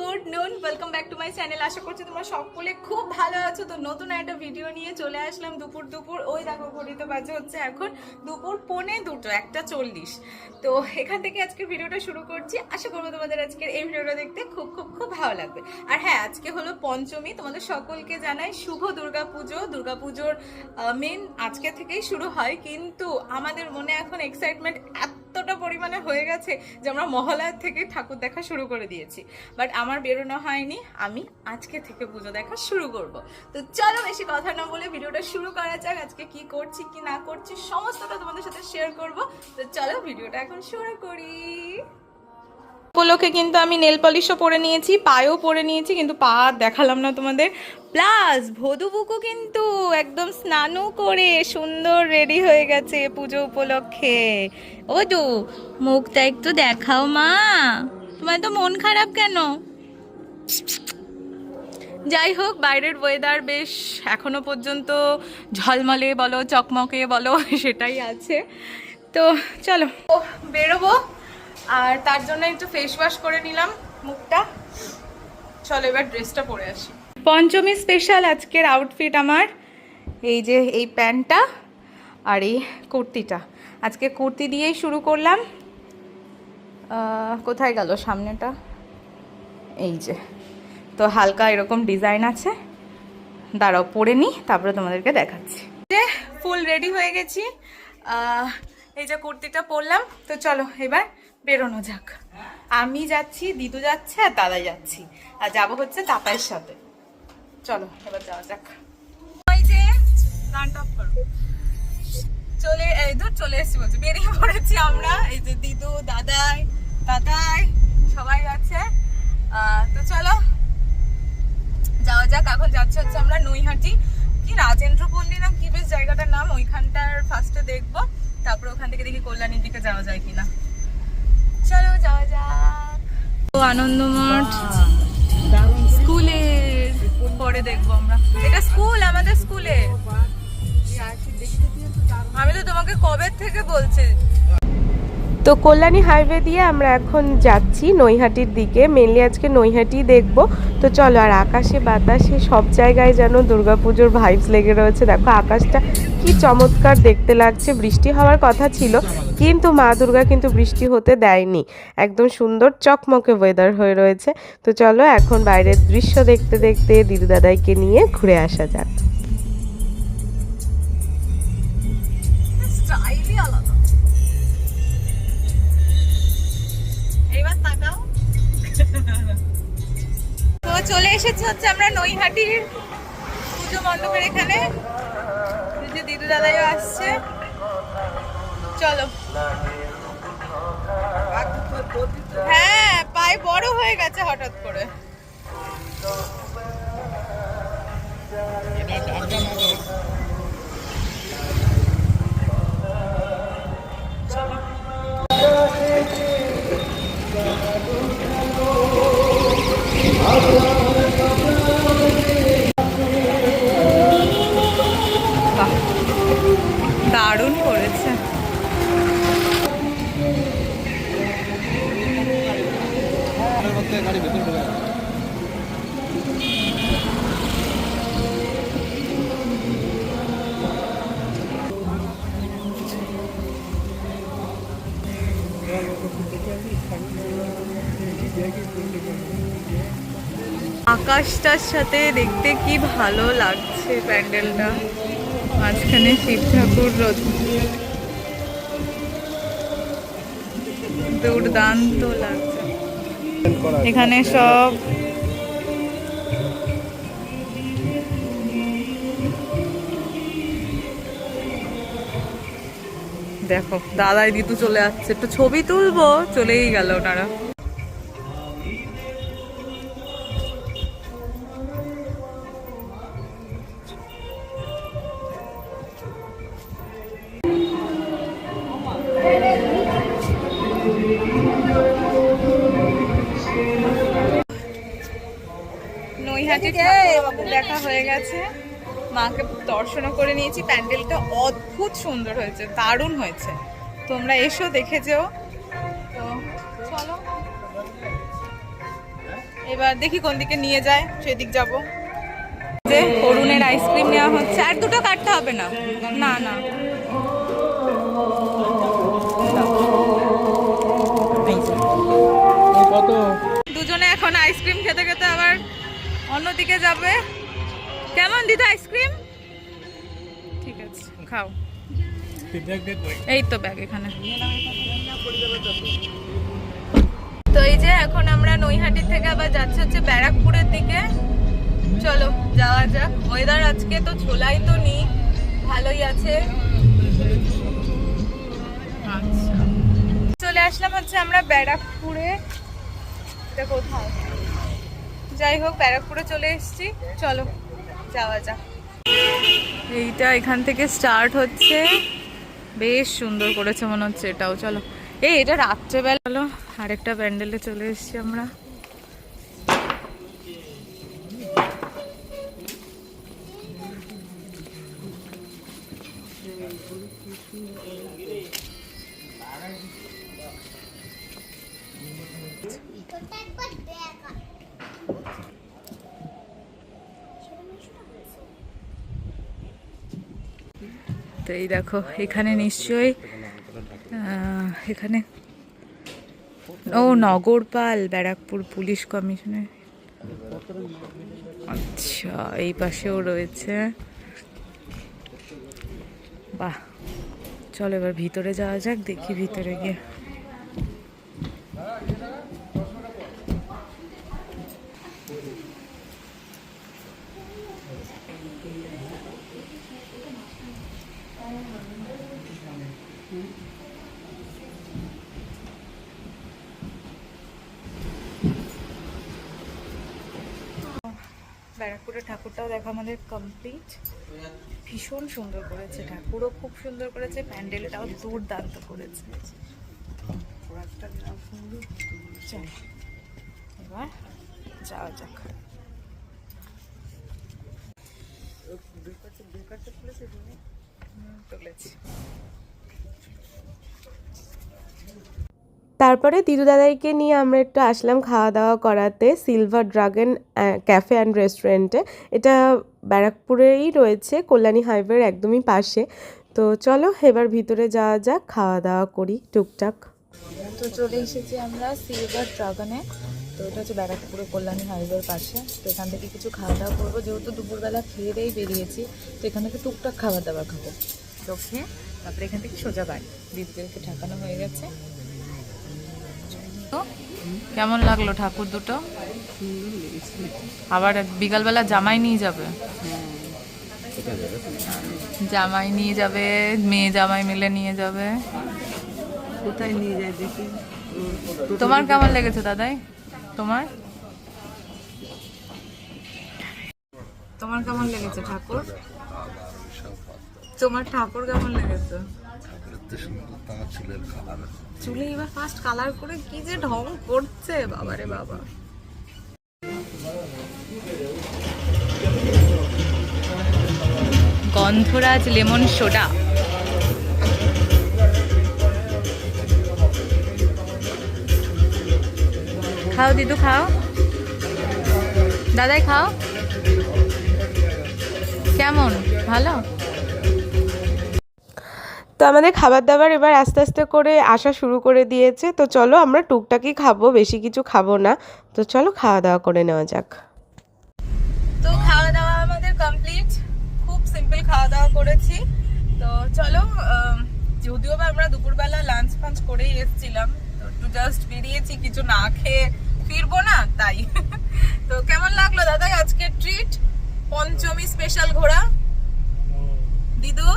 Good noon, welcome back to my channel. আশা করছি তোমরা সকলে খুব ভালো আছো। তো নতুন একটা ভিডিও নিয়ে চলে আসলাম দুপুর ওই দেখো ঘড়িতে বাজে হচ্ছে এখন দুপুর 1:45, 1:40। তো এখান থেকে আজকে ভিডিওটা শুরু করছি। আশা করবো তোমাদের আজকের এই ভিডিওটা দেখতে খুব খুব খুব ভালো লাগবে। আর হ্যাঁ, আজকে হলো পঞ্চমী। তোমাদের সকলকে জানাই শুভ দুর্গাপুজো। দুর্গাপুজোর মেন আজকে থেকেই শুরু হয়, কিন্তু আমাদের মনে এখন এক্সাইটমেন্ট এতটা পরিমাণে হয়ে গেছে যে আমরা মহালয়ার থেকে ঠাকুর দেখা শুরু করে দিয়েছি। বাট আমার বেরোনো হয়নি, আমি আজকে থেকে পুজো দেখা শুরু করব। তো চলো বেশি কথা না বলে ভিডিওটা শুরু করা যাক। আজকে কি করছি কি না করছি সমস্তটা তোমাদের সাথে শেয়ার করব। তো চলো ভিডিওটা এখন শুরু করি। উপলক্ষে কিন্তু আমি নেল পলিশও পরে নিয়েছি, পায়েও পরে নিয়েছি, কিন্তু পা দেখালাম না তোমাদের। প্লাস ভদুবুকু কিন্তু একদম স্নানও করে সুন্দর রেডি হয়ে গেছে পুজো উপলক্ষে। ও দু, মুখটা একটু দেখাও মা, তোমার তো মন খারাপ কেন? যাই হোক, বাইরের ওয়েদার বেশ এখনো পর্যন্ত ঝলমলে বলো চকমকে বলো সেটাই আছে। তো চলো বেরোবো, আর তার জন্য একটু ফেস ওয়াশ করে নিলাম মুখটা। চলো এবার ড্রেসটা পরে আসি। পঞ্চমী স্পেশাল আজকের আউটফিট আমার এই যে এই প্যান্টটা আর এই কুর্তিটা। আজকে কুর্তি দিয়েই শুরু করলাম। কোথায় গেল সামনেটা? এই যে, তো হালকা এরকম ডিজাইন আছে, দাঁড়াও পরে নিই তারপরে তোমাদেরকে দেখাচ্ছি। যে ফুল রেডি হয়ে গেছি, এই যে কুর্তিটা পরলাম। তো চলো এবার বেরোনো যাক। আমি যাচ্ছি, দিদু যাচ্ছে আর দাদা যাচ্ছি, আর যাবো হচ্ছে তাতাইয়ের সাথে। চলো এবার যাওয়া যাক। ওই যে গানটা অফ করো। চলে এসেছি বলছি, বেরিয়ে পড়েছি আমরা। এই যে দিদু, দাদাই সবাই আছে। তো চলো যাওয়া যাক। এখন যাচ্ছে হচ্ছে আমরা নৈহাটি, কি রাজেন্দ্রপল্লী না কি বেশ জায়গাটার নাম, ওইখানটার ফার্স্টে দেখবো, তারপর ওখান থেকে দেখি কল্যাণীর দিকে যাওয়া যায় কিনা। চলো যাওয়া যাক। আনন্দমঠ স্কুলের পরে দেখবো আমরা। এটা স্কুল, আমাদের স্কুলে। আমি তো তোমাকে কবে থেকে বলছি। তো কল্যাণী হাইওয়ে দিয়ে আমরা এখন যাচ্ছি নৈহাটির দিকে। মেনলি আজকে নৈহাটি দেখব। তো চলো, আর আকাশে বাতাসে সব জায়গায় যেন দুর্গাপুজোর ভাইবস লেগে রয়েছে। দেখো আকাশটা কি চমৎকার দেখতে লাগছে। বৃষ্টি হওয়ার কথা ছিল, কিন্তু মা দুর্গা কিন্তু বৃষ্টি হতে দেয়নি। একদম সুন্দর চকমকে ওয়েদার হয়ে রয়েছে। তো চলো এখন বাইরের দৃশ্য দেখতে দেখতে দিদু দাদাইকে নিয়ে ঘুরে আসা যাক। তো চলে এসেছি হচ্ছে আমরা নৈহাটির পুজো মণ্ডপের এখানে। যে দিদু দাদাইও আসছে, চলো। হ্যাঁ, পায়ে বড় হয়ে গেছে হঠাৎ করে। দারুণ করেছে। আকাশটার সাথে দেখতে কি ভালো লাগছে প্যান্ডেলটা। মাঝখানে শিব ঠাকুর, দুর্দান্ত লাগছে। এখানে সব দেখো দাদাই দিদু চলে আসছে, একটু ছবি তুলবো, চলেই গেল ওনারা। নৈহাটির ঠাকুর দেখা হয়ে গেছে, মাকে দর্শন করে নিয়েছি। প্যান্ডেলটা অদ্ভুত সুন্দর হয়েছে, দারুণ হয়েছে। তোমরা এসো দেখে যেও। তো চলো এবার দেখি কোন দিকে নিয়ে যায়, সেদিক যাব। যে অরুণের আইসক্রিম নেওয়া হচ্ছে, আর দুটো কাটতে হবে না, না না কত দুজনে এখন আইসক্রিম খেতে খেতে আবার অন্যদিকে যাবে। কেমন দিদা আইসক্রিম? ঠিক আছে, খাও। এই তো ব্যাগ এখানে। তো এই যে এখন আমরা নৈহাটি থেকে আবার যাচ্ছি হচ্ছে ব্যারাকপুরের দিকে। চলো যাওয়া যাক। ওয়েদার আজকে তো ছোলাই তো নেই, ভালোই আছে। আচ্ছা, চলে আসলাম হচ্ছে আমরা ব্যারাকপুরে। এটা কোথায়? যাই হোক, ব্যারাকপুরে চলে এসেছি। চলো যাওয়া যাক। এইটা এখান থেকে স্টার্ট হচ্ছে, বেশ সুন্দর করেছে মনে হচ্ছে এটাও। চলো, এটা রাত্রেবেলা। চলো, আরেকটা প্যান্ডেলে চলে এসেছি আমরা। তো এই দেখো, এখানে নিশ্চয়ই এখানে নগরপাল, ব্যারাকপুর পুলিশ কমিশনার। আচ্ছা, এই পাশেও রয়েছে। বাহ, চলো এবার ভিতরে যাওয়া যাক, দেখি ভিতরে গিয়ে। ব্যারাকপুরের ঠাকুরটাও দেখা আমাদের কমপ্লিট। ভীষণ সুন্দর করেছে, ঠাকুরও খুব সুন্দর করেছে, প্যান্ডেলটাও দুর্দান্ত করেছে। এবার যাওয়া যাক। তুলেছি। তারপরে দিদু দাদাইকে নিয়ে আমরা একটু আসলাম খাওয়া দাওয়া করাতে সিলভার ড্রাগন ক্যাফে অ্যান্ড রেস্টুরেন্টে। এটা ব্যারাকপুরেই রয়েছে, কল্যাণী হাইওয়ের একদমই পাশে। তো চলো এবার ভিতরে যাওয়া যাক, খাওয়া দাওয়া করি টুকটাক। তো চলে এসেছি আমরা সিলভার ড্রাগনে। তো এটা হচ্ছে ব্যারাকপুরে কল্যাণী হাইওয়ের পাশে। তো এখান থেকে কিছু খাওয়া দাওয়া করবো, যেহেতু দুপুরবেলা খেয়ে দিয়েই বেরিয়েছি। তো এখান থেকে টুকটাক খাওয়া দাওয়া খাবো, তো খেয়ে তারপরে এখান থেকে সোজা বাড়ি। দিদিদেরকে ঠাকানো হয়ে গেছে। কেমন লাগলো ঠাকুর দুটো? আবার বিকালবেলা জামাই নিয়ে যাবে, জামাই নিয়ে যাবে, মেয়ে জামাই মিলে নিয়ে যাবে। কোথায় নিয়ে যায় দেখি। তোমার কেমন লেগেছে দাদাই? তোমার তোমার কেমন লেগেছে ঠাকুর? তোমার ঠাকুর কেমন লেগেছে? চুলে এবার ফার্স্ট কালার করে কি যে ঢং করছে, বাবারে বাবা। গন্ধরাজ লেমন সোডা। খাও দিদু, খাও। দাদাই খাও। কেমন? ভালো? তো আমাদের খাবার দাবার এবার আস্তে আস্তে করে আসা শুরু করে দিয়েছে। তো চলো আমরা টুকটাকই খাবো, বেশি কিছু খাবো না। তো চলো খাওয়া দাওয়া করে নেওয়া যাক। তো খাওয়া দাওয়া আমাদের কমপ্লিট, খুব সিম্পল খাওয়া দাওয়া করেছি। তো চলো, যদিও বা আমরা দুপুরবেলা লাঞ্চ ফাঞ্চ করেই এসেছিলাম, তো একটু জাস্ট বেরিয়েছি, কিছু না খেয়ে ফিরবো না তাই। তো কেমন লাগলো দাদা আজকে ট্রিট? পঞ্চমী স্পেশাল ঘোরা দিদু?